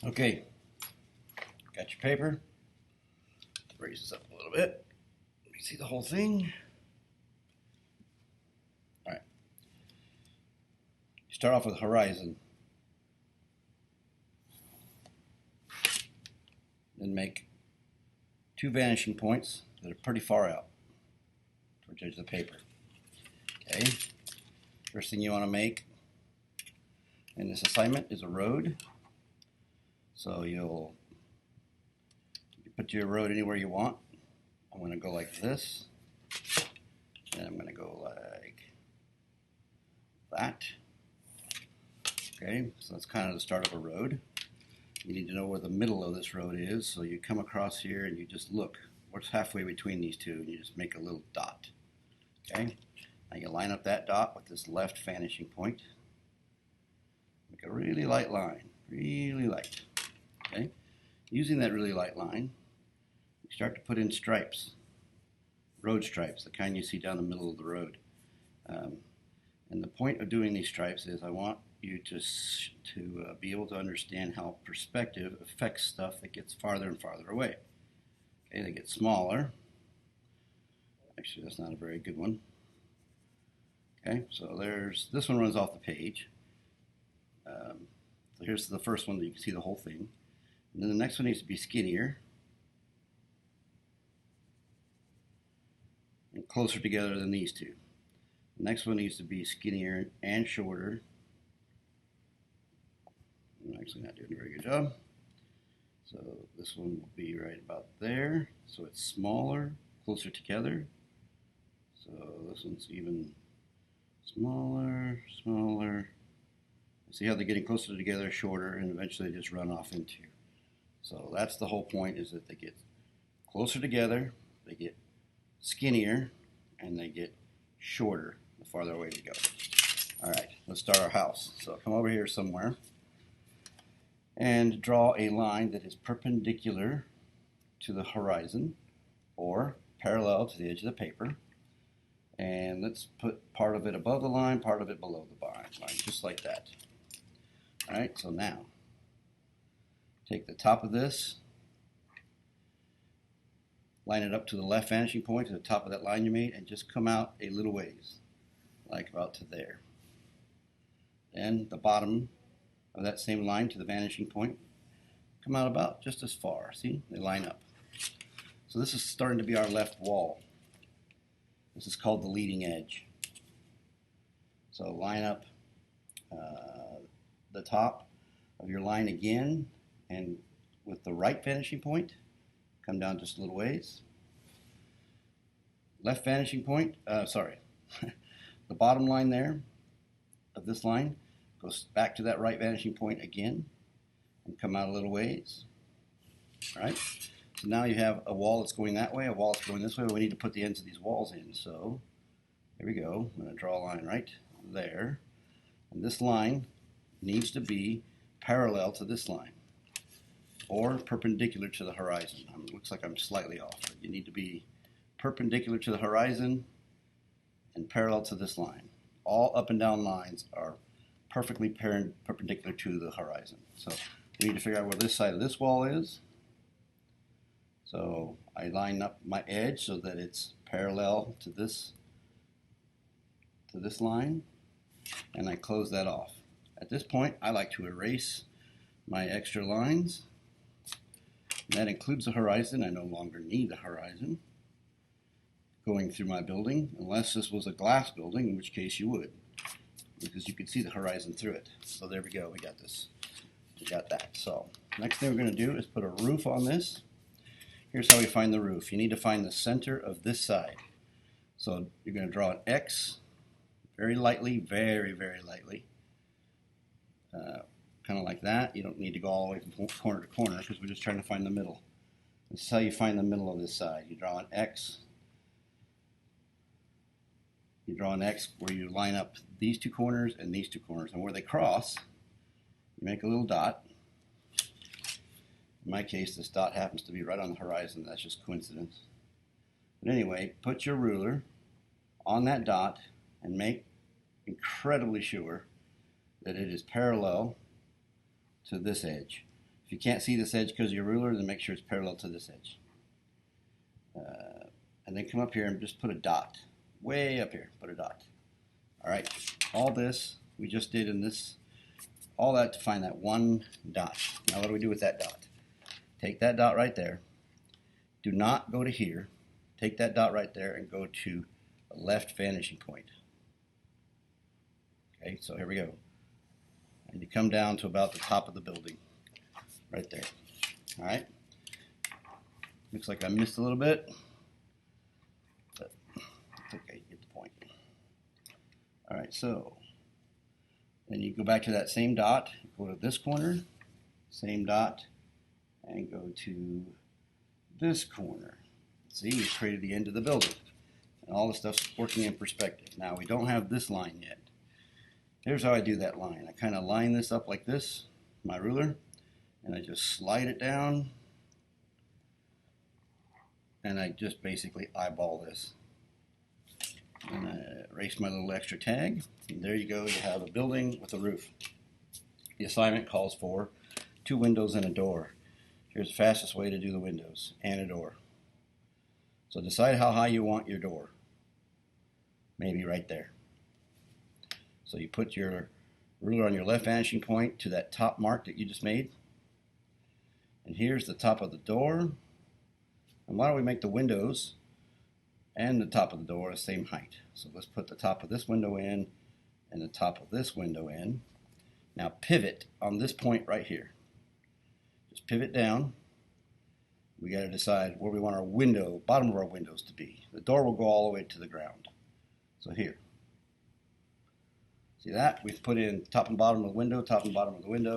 Okay, got your paper. Raise this up a little bit. Let me see the whole thing. All right. You start off with horizon. Then make two vanishing points that are pretty far out towards the edge of the paper. Okay. First thing you want to make in this assignment is a road. So you put your road anywhere you want. I'm going to go like this. And I'm going to go like that. Okay, so that's kind of the start of a road. You need to know where the middle of this road is, so you come across here and you just look what's halfway between these two, and you just make a little dot. Okay, now you line up that dot with this left vanishing point. Make a really light line, really light. Okay, using that really light line, you start to put in stripes, road stripes, the kind you see down the middle of the road. And the point of doing these stripes is I want you to be able to understand how perspective affects stuff that gets farther and farther away. Okay, they get smaller. Actually, that's not a very good one. Okay, so this one runs off the page. So here's the first one that you can see the whole thing. And then the next one needs to be skinnier and closer together than these two. The next one needs to be skinnier and shorter. I'm actually not doing a very good job. So this one will be right about there. So it's smaller, closer together. So this one's even smaller, smaller. See how they're getting closer together, shorter, and eventually they just run off into. So that's the whole point, is that they get closer together, they get skinnier, and they get shorter the farther away they go. All right, let's start our house. So come over here somewhere and draw a line that is perpendicular to the horizon or parallel to the edge of the paper. And let's put part of it above the line, part of it below the line, just like that. All right, so now take the top of this, line it up to the left vanishing point, to the top of that line you made, and just come out a little ways, like about to there. Then the bottom of that same line to the vanishing point, come out about just as far. See, they line up. So this is starting to be our left wall. This is called the leading edge. So line up the top of your line again, and with the right vanishing point, come down just a little ways. Left vanishing point, the bottom line there of this line goes back to that right vanishing point again and come out a little ways. All right, so now you have a wall that's going that way, a wall that's going this way. We need to put the ends of these walls in. So here we go. I'm going to draw a line right there, and this line needs to be parallel to this line or perpendicular to the horizon. It looks like I'm slightly off, but you need to be perpendicular to the horizon and parallel to this line. All up and down lines are perfectly perpendicular to the horizon. So we need to figure out where this side of this wall is. So I line up my edge so that it's parallel to this line, and I close that off. At this point, I like to erase my extra lines. And that includes the horizon. I no longer need the horizon going through my building, unless this was a glass building, in which case you would, because you could see the horizon through it. So there we go, we got this. We got that. So next thing we're going to do is put a roof on this. Here's how we find the roof. You need to find the center of this side. So you're going to draw an X very lightly, very, very lightly. Kind of like that. You don't need to go all the way from corner to corner because we're just trying to find the middle. This is how you find the middle of this side. You draw an X. You draw an X where you line up these two corners and these two corners. And where they cross, you make a little dot. In my case, this dot happens to be right on the horizon. That's just coincidence. But anyway, put your ruler on that dot and make incredibly sure that it is parallel to this edge. If you can't see this edge because of your ruler, then make sure it's parallel to this edge. And then come up here and just put a dot. Way up here, put a dot. All right, all this we just did in this, all that to find that one dot. Now what do we do with that dot? Take that dot right there. Do not go to here. Take that dot right there and go to the left vanishing point. Okay, so here we go. And you come down to about the top of the building. Right there. All right. Looks like I missed a little bit. But it's okay, you get the point. All right, so then you go back to that same dot, go to this corner, same dot, and go to this corner. See, we created the end of the building. And all the stuff's working in perspective. Now, we don't have this line yet. Here's how I do that line. I kind of line this up like this, my ruler, and I just slide it down, and I just basically eyeball this. And I erase my little extra tag, and there you go, you have a building with a roof. The assignment calls for 2 windows and a door. Here's the fastest way to do the windows and a door. So decide how high you want your door. Maybe right there. So you put your ruler on your left vanishing point to that top mark that you just made. And here's the top of the door. And why don't we make the windows and the top of the door the same height? So let's put the top of this window in and the top of this window in. Now pivot on this point right here. Just pivot down. We got to decide where we want our window, bottom of our windows to be. The door will go all the way to the ground. So here. See that? We've put in top and bottom of the window, top and bottom of the window.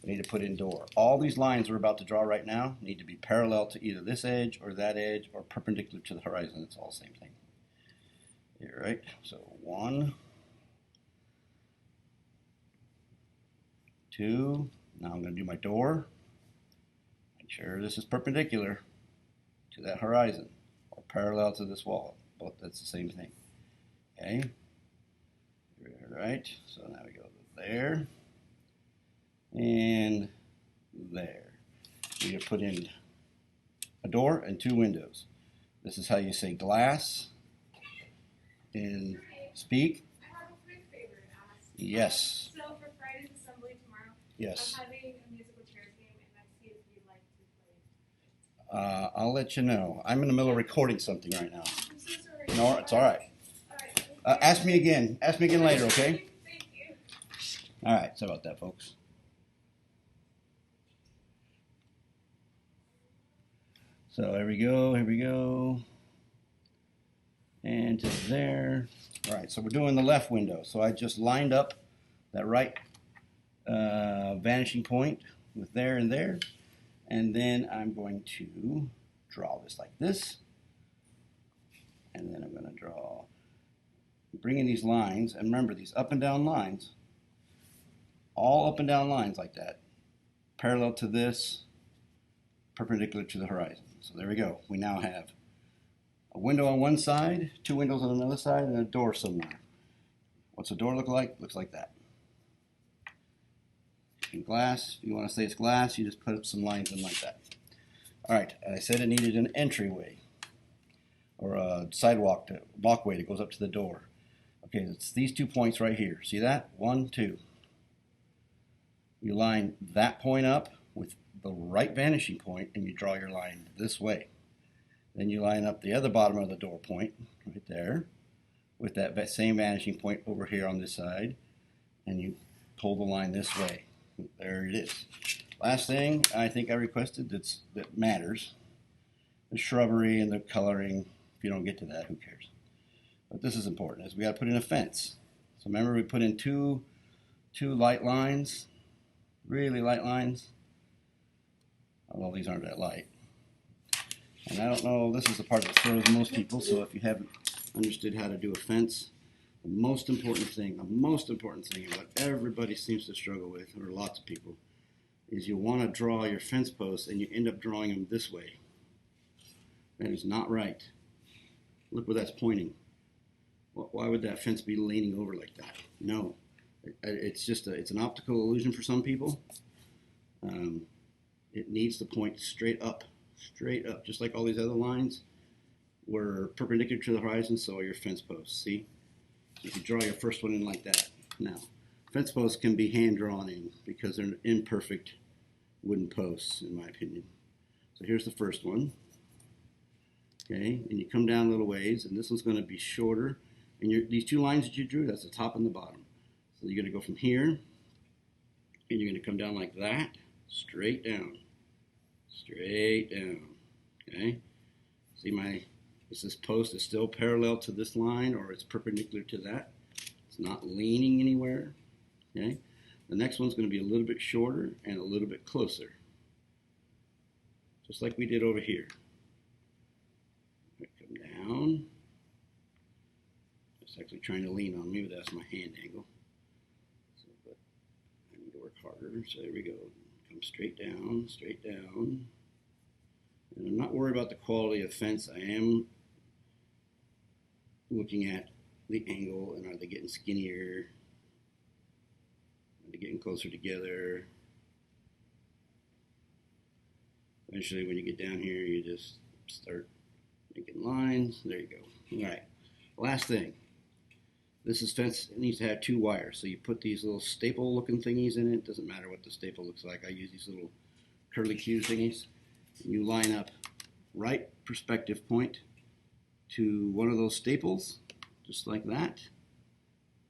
We need to put in door. All these lines we're about to draw right now need to be parallel to either this edge or that edge or perpendicular to the horizon. It's all the same thing. Here, right? So 1, 2. Now I'm going to do my door. Make sure this is perpendicular to that horizon or parallel to this wall. Both, that's the same thing. Okay? Right? So now we go there. And there. We're going to put in a door and 2 windows. This is how you say glass in speak. I have a quick favor to ask. Yes. So for Friday's assembly tomorrow, Yes. I'm having a musical chairs game, and I see if you'd like to play. I'll let you know. I'm in the middle of recording something right now. I'm so sorry. No, it's all right. All right. Thank you. Ask me again. Ask me again later, okay? Thank you. All right. Sorry about that, folks. So here we go. Here we go. And to there. All right. So we're doing the left window. So I just lined up that right vanishing point with there and there. And then I'm going to draw this like this. And then I'm going to draw, bring in these lines. And remember, these up and down lines, all up and down lines like that, parallel to this, perpendicular to the horizon. So there we go. We now have a window on one side, 2 windows on another side, and a door somewhere. What's a door look like? Looks like that. In glass, if you want to say it's glass, you just put up some lines in like that. All right, and I said it needed an entryway or a sidewalk, walkway that goes up to the door. Okay, it's these 2 points right here. See that? 1, 2. You line that point up with the right vanishing point, and you draw your line this way. Then you line up the other bottom of the door point right there with that same vanishing point over here on this side, and you pull the line this way. There it is. Last thing I think I requested that matters, the shrubbery and the coloring. If you don't get to that, who cares? But this is important, is we got to put in a fence. So remember, we put in two light lines, really light lines, although these aren't that light. And I don't know, this is the part that throws most people, so if you haven't understood how to do a fence, the most important thing, and what everybody seems to struggle with, or lots of people, is you want to draw your fence posts and you end up drawing them this way. That is not right. Look where that's pointing. Why would that fence be leaning over like that? No. It's just it's an optical illusion for some people. it needs to point straight up, just like all these other lines were perpendicular to the horizon, so are your fence posts. See? You can draw your first one in like that. Now, fence posts can be hand drawn in because they're imperfect wooden posts, in my opinion. So here's the first one. Okay, and you come down a little ways, and this one's going to be shorter. And these two lines that you drew, that's the top and the bottom. So you're going to go from here, and you're going to come down like that, straight down. Okay, see this post is still parallel to this line, or it's perpendicular to that. It's not leaning anywhere. Okay, the next one's going to be a little bit shorter and a little bit closer, just like we did over here. Come down. It's actually trying to lean on me, but that's my hand angle. So, but I need to work harder. So there we go. Come straight down, straight down. And I'm not worried about the quality of fence. I am looking at the angle and are they getting skinnier? Are they getting closer together? Eventually, when you get down here, you just start making lines. There you go. All right. Last thing. This is fence. It needs to have 2 wires. So you put these little staple-looking thingies in it. Doesn't matter what the staple looks like. I use these little curly Q thingies. And you line up right perspective point to one of those staples, just like that.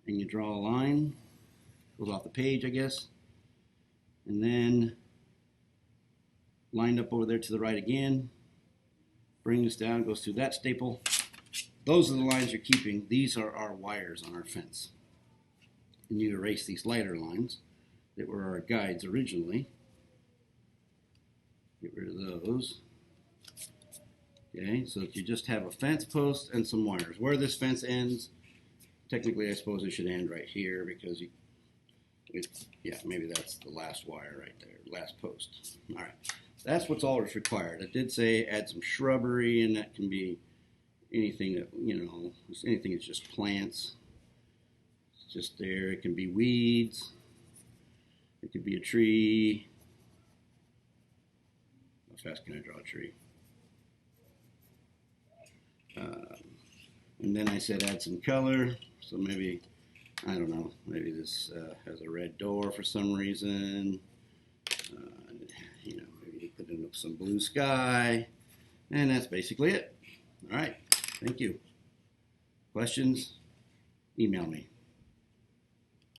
And you draw a line. Goes off the page, I guess. And then lined up over there to the right again. Bring this down, goes through that staple. Those are the lines you're keeping. These are our wires on our fence. And you erase these lighter lines that were our guides originally. Get rid of those. Okay, so that you just have a fence post and some wires. Where this fence ends, technically I suppose it should end right here because yeah, maybe that's the last wire right there, last post. All right, that's what's all that's required. I did say add some shrubbery, and that can be anything that, anything that's just plants. It's just there. It can be weeds. It could be a tree. How fast can I draw a tree? And then I said add some color. So maybe, I don't know, maybe this has a red door for some reason. Maybe you put in some blue sky. And that's basically it. All right. Thank you. Questions? Email me.